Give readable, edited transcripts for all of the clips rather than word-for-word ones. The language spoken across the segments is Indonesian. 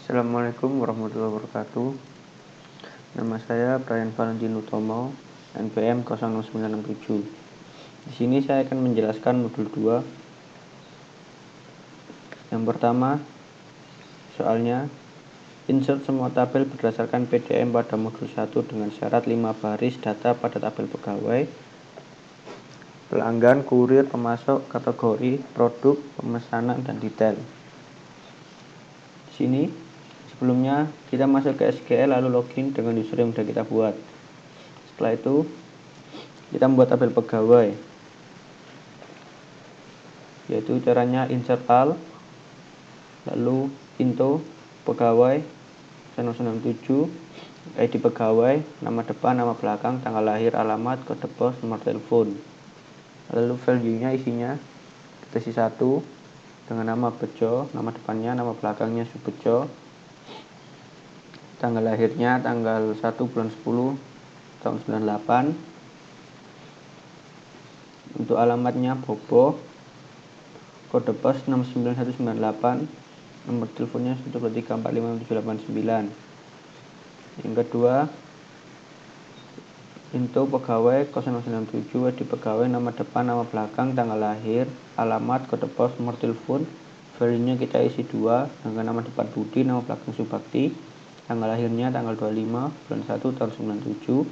Assalamualaikum warahmatullahi wabarakatuh. Nama saya Brian Valentino Tomo, NPM 00967. Di sini saya akan menjelaskan modul 2. Yang pertama, soalnya insert semua tabel berdasarkan PDM pada modul 1 dengan syarat 5 baris data pada tabel pegawai, pelanggan, kurir, pemasok, kategori, produk, pemesanan, dan detail. Di sini sebelumnya kita masuk ke SQL lalu login dengan user yang sudah kita buat. Setelah itu kita membuat tabel pegawai, yaitu caranya insert all, lalu into pegawai 097, ID pegawai, nama depan, nama belakang, tanggal lahir, alamat, kode pos, nomor telepon. Lalu value-nya isinya kita isi 1 dengan nama Bejo, nama depannya, nama belakangnya Subejo, tanggal lahirnya tanggal 1 bulan 10 tahun 98, untuk alamatnya Bobo, kode pos 69198, nomor teleponnya 123456789. Yang kedua, into pegawai 097, di pegawai, nama depan, nama belakang, tanggal lahir, alamat, kode pos, nomor telepon. Value-nya kita isi 2 dengan nama depan Budi, nama belakang Subakti, tanggal lahirnya tanggal 25 bulan 1 tahun 97,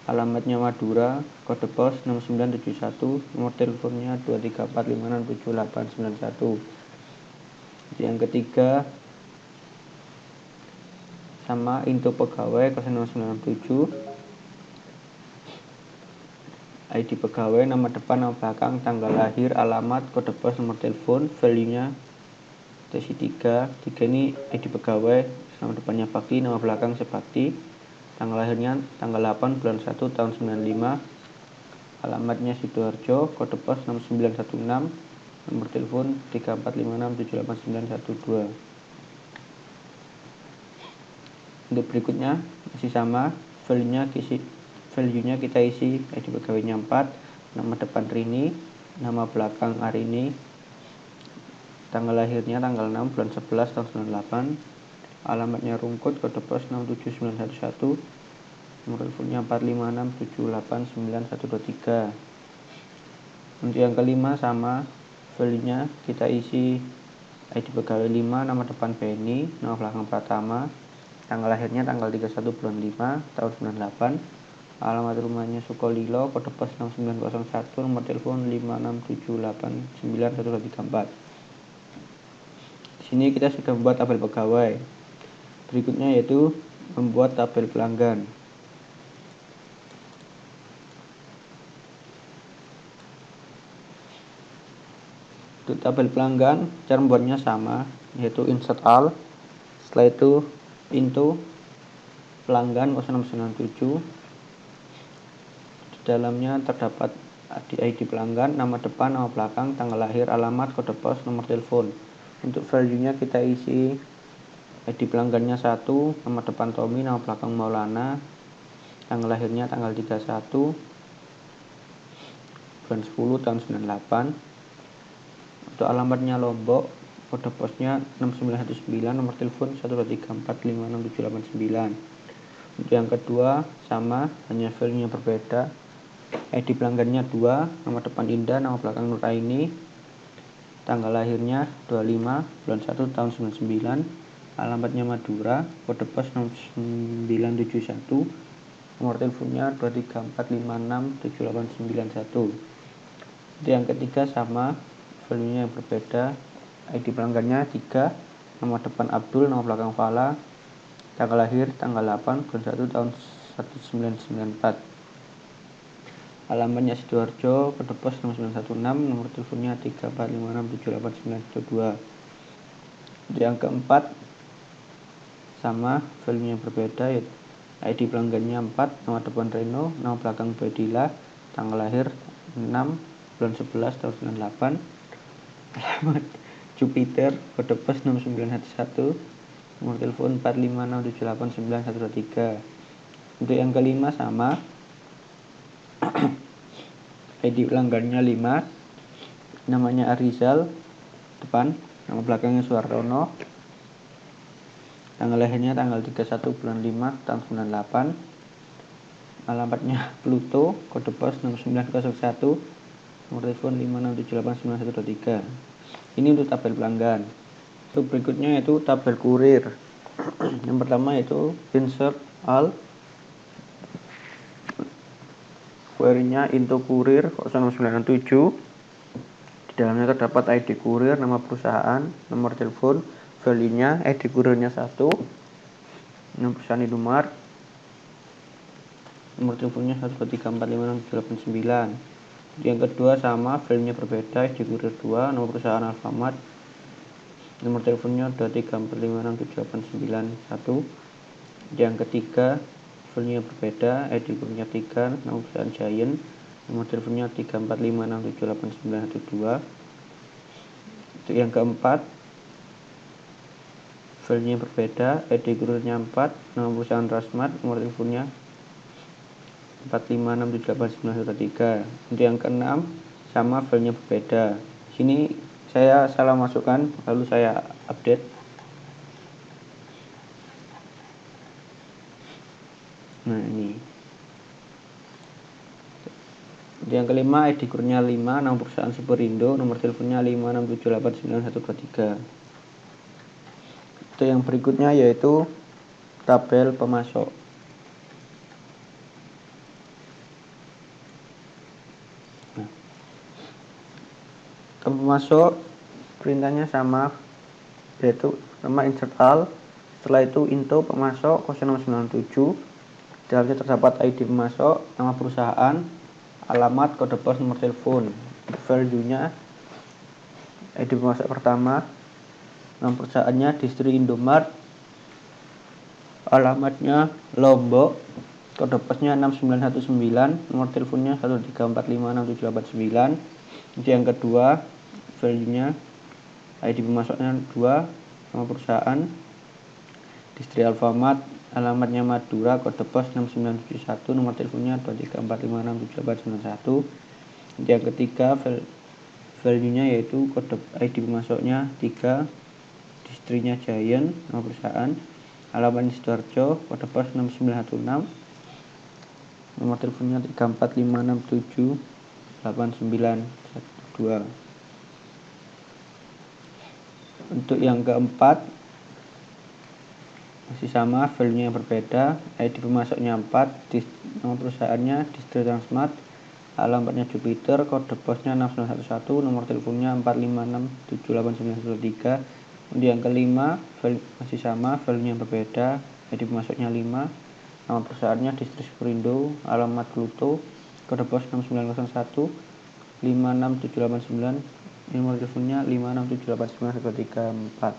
alamatnya Madura, kode pos 6971, nomor teleponnya 234567891. Yang ketiga, sama into pegawai 097, ID pegawai, nama depan, nama belakang, tanggal lahir, alamat, kode pos, nomor telepon. Value-nya isi 3 ini ID pegawai, nama depannya Bakti, nama belakang Sebakti, tanggal lahirnya tanggal 8 bulan 1 tahun 95, alamatnya Sidoarjo, kode pos 6916, nomor telepon 345678912. Untuk berikutnya masih sama, value-nya kita isi ID pegawainya 4, nama depan Rini, nama belakang Arini, tanggal lahirnya tanggal 6 bulan 11 tahun 98, alamatnya Rungkut, kode pos 67911, nomor teleponnya 456789123. Untuk yang kelima sama, value-nya kita isi ID pegawai 5, nama depan Benny, nama belakang Pratama, tanggal lahirnya tanggal 31 bulan 5 tahun 98, alamat rumahnya Sukolilo, kode pos 6901, nomor telepon 567891234. Di sini kita sudah membuat tabel pegawai. Berikutnya yaitu membuat tabel pelanggan. Untuk tabel pelanggan, cara membuatnya sama, yaitu insert all, setelah itu into pelanggan 097, di dalamnya terdapat ID pelanggan, nama depan, nama belakang, tanggal lahir, alamat, kode pos, nomor telepon. Untuk value-nya kita isi ID pelanggannya 1, nama depan Tommy, nama belakang Maulana, tanggal lahirnya tanggal 31 bulan 10 tahun 98, untuk alamatnya Lombok, kode posnya 6919, nomor telepon 123456789. Untuk yang kedua sama, hanya value-nya berbeda. ID pelanggannya 2, nama depan Indah, nama belakang Nuraini, tanggal lahirnya 25 bulan 1 tahun 99, alamatnya Madura, kode pos 6971, nomor teleponnya 234567891. Untuk yang ketiga sama, value-nya yang berbeda. ID pelanggannya 3, nama depan Abdul, nama belakang Fala, tanggal lahir tanggal 8 bulan 1 tahun 1994, alamatnya Sidoarjo, kode pos 6916, nomor teleponnya 345678912. Untuk yang keempat sama, value-nya yang berbeda, yaitu ID pelanggannya 4, nama depan Reno, nama belakang Badila, tanggal lahir 6 bulan 11 tahun 98, alamat Jupiter, kode pos 6911, nomor telepon 456789123. Untuk yang kelima sama, ID pelanggannya 5, namanya Arizal, depan, nama belakangnya Suartono, Tanggal lahirnya tanggal 31 bulan 5 tahun 98. Alamatnya Pluto, kode pos 6901, nomor telepon 5678923. Ini untuk tabel pelanggan. Untuk berikutnya yaitu tabel kurir. Yang pertama yaitu insert all. Query-nya into kurir 097. Di dalamnya terdapat ID kurir, nama perusahaan, nomor telepon, value-nya, ID kurirnya 1, nama perusahaan Indomaret, nomor teleponnya 123456789. Yang kedua sama, value-nya berbeda, ID kurir 2, nomor perusahaan Alfamart, nomor teleponnya 234567891. Yang ketiga, value-nya berbeda, ID kurirnya 3, nama perusahaan Giant, nomor teleponnya 345678912. Untuk yang keempat, value-nya berbeda, ID kurirnya 4, nama perusahaan Rasmart, nomor teleponnya 456789123. Untuk yang keenam, sama, value-nya berbeda. Sini saya salah masukkan, lalu saya update. Nah, ini. Untuk yang kelima, ID kurirnya 5, nama perusahaan Superindo, nomor teleponnya 567899123. Untuk yang berikutnya yaitu tabel pemasok. Nah, tabel pemasok perintahnya sama, yaitu pertama insert all, setelah itu into pemasok 0697. Dalamnya terdapat ID pemasok, nama perusahaan, alamat, kode pos, nomor telepon. Value-nya ID pemasok pertama, nama perusahaannya Distri Indomaret, alamatnya Lombok, kode posnya 6919, nomor teleponnya 134567891. Untuk yang kedua, value-nya ID pemasoknya 2, nama perusahaan Distri Alfamart, alamatnya Madura, kode pos 6971, nomor teleponnya 234567891. Untuk yang ketiga, value-nya yaitu kode ID pemasoknya 3, Distrinya Giant, nama perusahaan, alamatnya Sidoarjo, kode pos 6916, nomor teleponnya 345678912. Untuk yang keempat, masih sama, value-nya yang berbeda, ID pemasoknya 4, nama perusahaannya Distri Transmart, alamatnya Jupiter, kode posnya 6911, nomor teleponnya 456789123. Untuk yang kelima, masih sama, value-nya yang berbeda, ID pemasoknya 5, nama perusahaannya Distri Superindo, alamat Pluto, kode pos 6901, 56789, nomor teleponnya 567899134.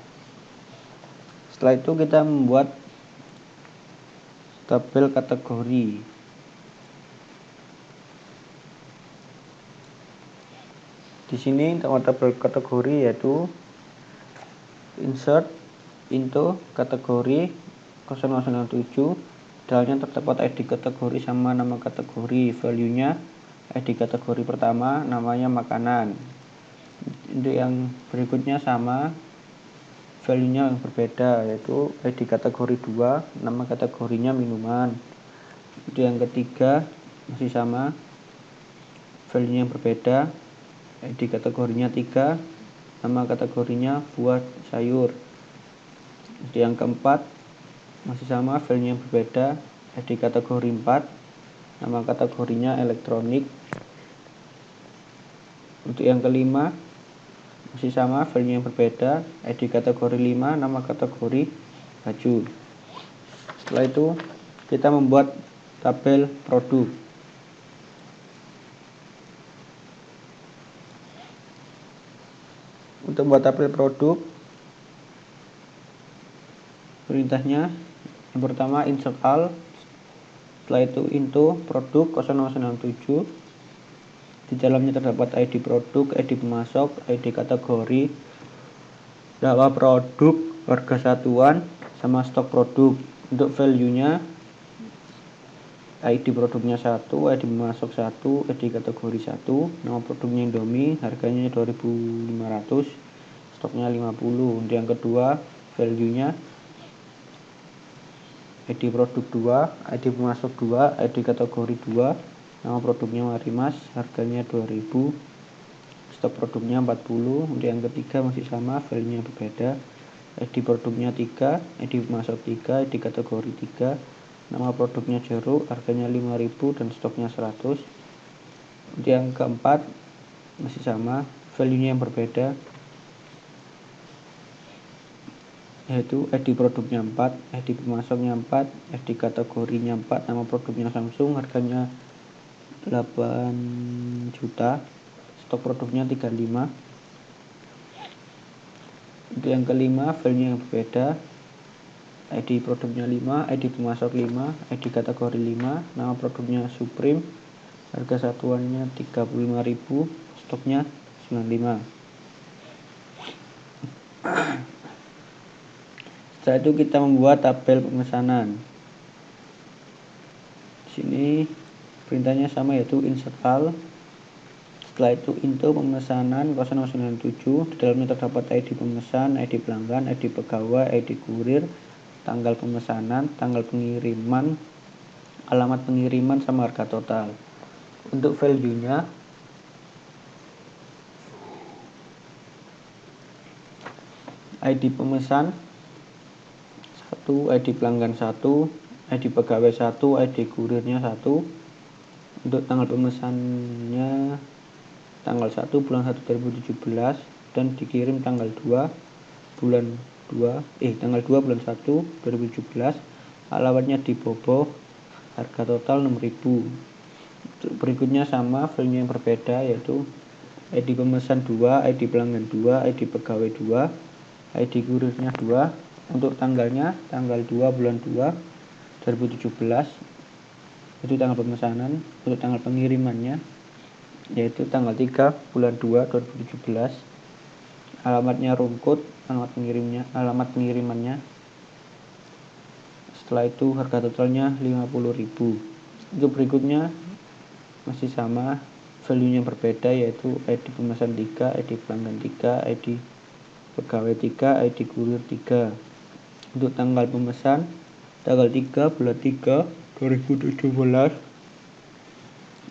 Setelah itu kita membuat tabel kategori. Di sini tabel kategori yaitu insert into kategori 0067. Dalamnya terdapat ID kategori sama nama kategori, value-nya ID kategori pertama, namanya makanan. Untuk yang berikutnya sama, value-nya yang berbeda, yaitu ID kategori 2, nama kategorinya minuman. Untuk yang ketiga masih sama, value-nya yang berbeda, ID kategorinya 3, nama kategorinya buah sayur. Untuk yang keempat masih sama, value-nya yang berbeda, ID kategori 4, nama kategorinya elektronik. Untuk yang kelima masih sama, value yang berbeda, ID kategori 5, nama kategori baju. Setelah itu kita membuat tabel produk. Untuk membuat tabel produk, perintahnya yang pertama insert all, setelah itu into produk 0067. Di dalamnya terdapat ID produk, ID pemasok, ID kategori, nama produk, harga satuan, sama stok produk. Untuk value-nya ID produknya 1, ID pemasok 1, ID kategori 1, nama produknya Indomie, harganya 2.500, stoknya 50. Untuk yang kedua, value-nya ID produk 2, ID pemasok 2, ID kategori 2, nama produknya Marimas, harganya 2000, stok produknya 40. Untuk yang ketiga masih sama, value-nya berbeda. ID produknya 3, ID pemasok 3, ID kategori 3, nama produknya jeruk, harganya 5000 dan stoknya 100. Untuk yang keempat masih sama, value-nya yang berbeda, yaitu ID produknya 4, ID pemasoknya 4, ID kategorinya 4, nama produknya Samsung, harganya 8 juta, stok produknya 35. Untuk yang kelima, value yang berbeda, ID produknya 5, ID pemasok 5, ID kategori 5, nama produknya Supreme, harga satuannya 35.000, stoknya 95. Setelah itu kita membuat tabel pemesanan. Di sini perintahnya sama, yaitu insert all. Setelah itu into pemesanan 0097. Di dalamnya terdapat ID pemesan, ID pelanggan, ID pegawai, ID kurir, tanggal pemesanan, tanggal pengiriman, alamat pengiriman sama harga total. Untuk value-nya ID pemesan 1, ID pelanggan 1, ID pegawai 1, ID kurirnya 1. Untuk tanggal pemesannya tanggal 1 bulan 1 2017 dan dikirim tanggal 2 bulan 2 tanggal 2 bulan 1 2017. Alamatnya di Boboh, harga total 6000. Untuk berikutnya sama, value yang berbeda, yaitu ID pemesan 2, ID pelanggan 2, ID pegawai 2, ID kurirnya 2. Untuk tanggalnya tanggal 2 bulan 2 2017, itu tanggal pemesanan. Untuk tanggal pengirimannya yaitu tanggal 3 bulan 2 2017. Alamatnya Rungkut, alamat pengirimannya. Setelah itu harga totalnya 50.000. Untuk berikutnya masih sama, value-nya berbeda, yaitu ID pemesan 3, ID pelanggan 3, ID pegawai 3, ID kurir 3. Untuk tanggal pemesan tanggal 3 bulan 3 2017.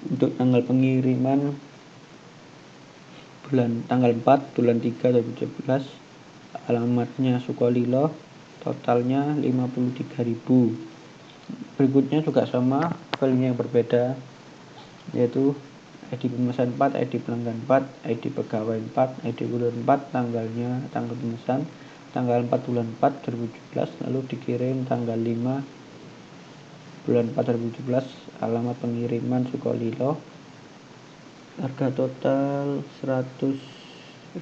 Untuk tanggal pengiriman tanggal 4 bulan 3 2017. Alamatnya Sukolilo, totalnya 53.000. Berikutnya juga sama, value yang berbeda, yaitu ID pemesan 4, ID pelanggan 4, ID pegawai 4, ID kurir 4, tanggal pemesan tanggal 4 bulan 4 2017, lalu dikirim tanggal 5 bulan 4 2017. Alamat pengiriman Sukolilo, harga total 100.000.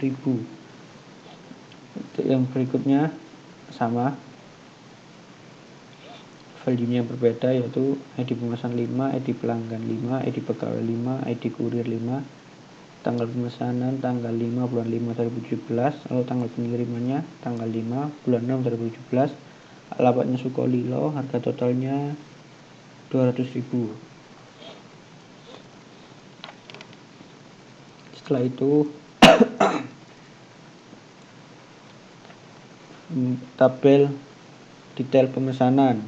Untuk yang berikutnya sama, value-nya berbeda, yaitu ID pemesan 5, ID pelanggan 5, ID pegawai 5, ID kurir 5, tanggal pemesanan tanggal 5 bulan 5 2017, lalu tanggal pengirimannya tanggal 5 bulan 6 2017. Alamatnya Sukolilo, harga totalnya 200.000. Setelah itu tabel detail pemesanan.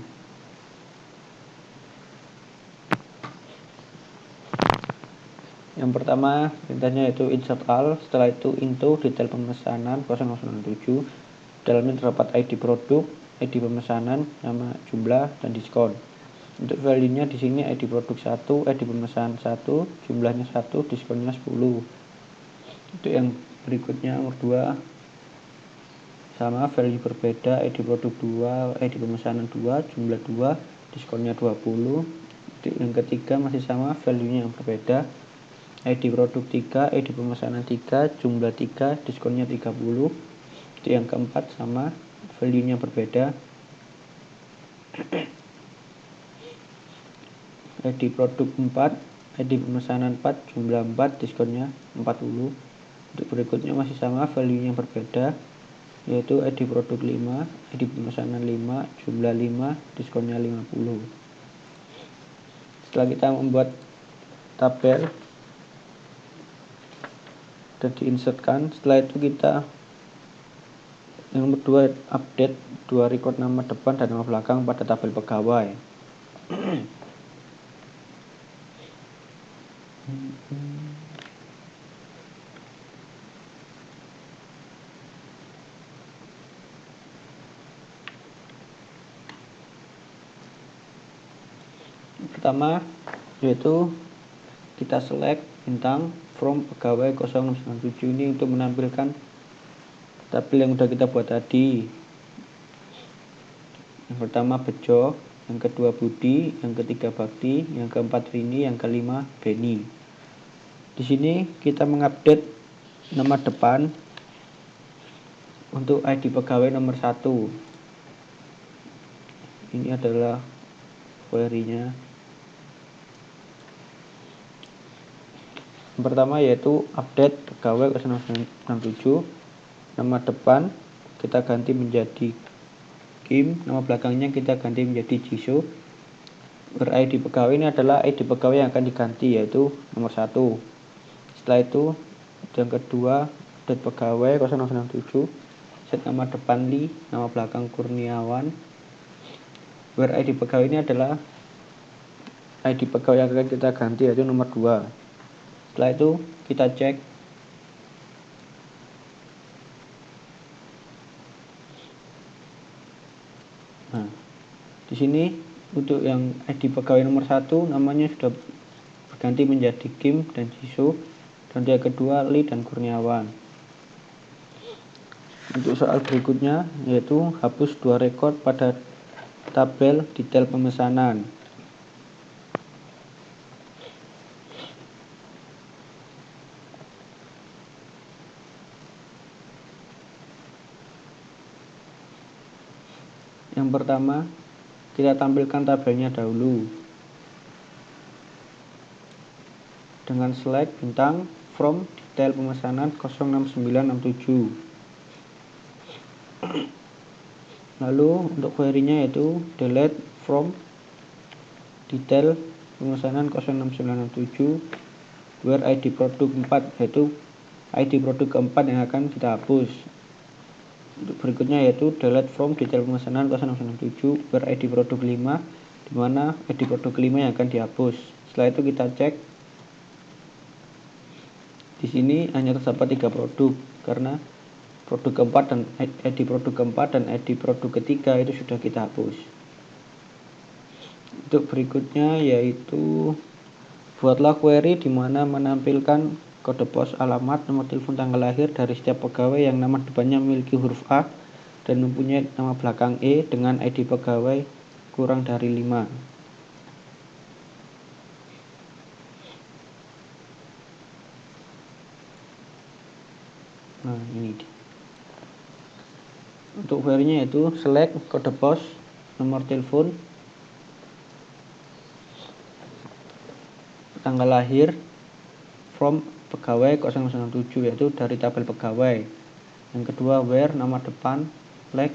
Yang pertama perintahnya yaitu insert all. Setelah itu into detail pemesanan 0007. Dalamnya terdapat ID produk, ID pemesanan, nama, jumlah, dan diskon. Untuk value-nya di sini ID produk 1, ID pemesanan 1, jumlahnya 1, diskonnya 10. Untuk yang berikutnya nomor 2 sama, value berbeda, ID produk 2, ID pemesanan 2, jumlah 2, diskonnya 20. Untuk yang ketiga masih sama, value-nya yang berbeda, ID produk 3, ID pemesanan 3, jumlah 3, diskonnya 30. Untuk yang keempat sama, value-nya berbeda, ID produk 4, ID pemesanan 4, jumlah 4, diskonnya 40. Untuk berikutnya masih sama, value-nya berbeda, yaitu ID produk 5, ID pemesanan 5, jumlah 5, diskonnya 50. Setelah kita membuat tabel dan diinsertkan, setelah itu kita Yang nomor 2, update 2 record nama depan dan nama belakang pada tabel pegawai. Pertama yaitu kita select bintang from pegawai 0697 ini untuk menampilkan tabel yang sudah kita buat tadi. Yang pertama Bejo, yang kedua Budi, yang ketiga Bakti, yang keempat Rini, yang kelima Beni. Di sini kita mengupdate nama depan untuk ID pegawai nomor 1. Ini adalah query-nya. Yang pertama yaitu update pegawai 0697. Nama depan kita ganti menjadi Kim, nama belakangnya kita ganti menjadi Jisoo. ID pegawai ini adalah ID pegawai yang akan diganti, yaitu nomor 1. Setelah itu yang kedua update pegawai 0697, set nama depan Li, nama belakang Kurniawan. ID pegawai ini adalah ID pegawai yang akan kita ganti, yaitu nomor 2. Setelah itu kita cek di sini untuk yang ID pegawai nomor 1 namanya sudah berganti menjadi Kim dan Jisoo, dan yang kedua Li dan Kurniawan. Untuk soal berikutnya yaitu hapus 2 rekod pada tabel detail pemesanan. Yang pertama, kita tampilkan tabelnya dahulu dengan select bintang from detail pemesanan 06967. Lalu untuk query-nya yaitu delete from detail pemesanan 06967 where ID produk 4, yaitu ID produk keempat yang akan kita hapus. Untuk berikutnya yaitu delete from detail pemesanan 067 where ID produk 5, di mana ID produk 5 yang akan dihapus. Setelah itu kita cek. Di sini hanya terdapat 3 produk karena produk keempat dan ID produk keempat dan ID produk ketiga itu sudah kita hapus. Untuk berikutnya yaitu buatlah query di mana menampilkan kode pos, alamat, nomor telepon, tanggal lahir dari setiap pegawai yang nama depannya memiliki huruf A dan mempunyai nama belakang E dengan ID pegawai kurang dari 5. Nah, ini dia. Untuk query-nya yaitu select kode pos, nomor telepon, tanggal lahir from pegawai 097, yaitu dari tabel pegawai. Yang kedua where nama depan, like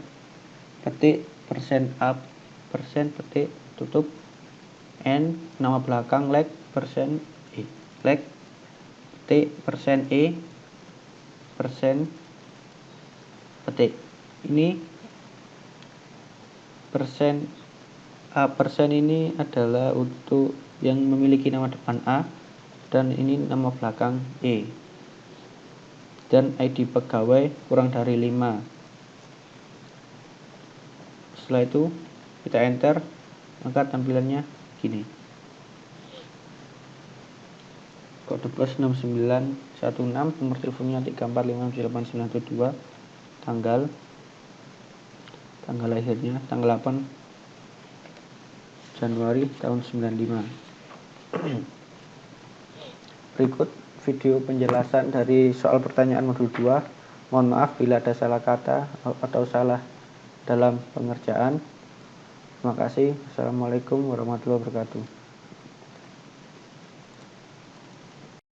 petik persen up persen petik tutup, and nama belakang like persen e, like petik persen e persen petik. Ini persen A persen ini adalah untuk yang memiliki nama depan A, dan ini nama belakang E, dan ID pegawai kurang dari 5. Setelah itu kita enter, maka tampilannya gini. Kode pos 6916, nomor teleponnya 3455972, tanggal lahirnya tanggal 8 Januari tahun 95. Berikut video penjelasan dari soal pertanyaan modul 2. Mohon maaf bila ada salah kata atau salah dalam pengerjaan. Terima kasih. Assalamualaikum warahmatullahi wabarakatuh.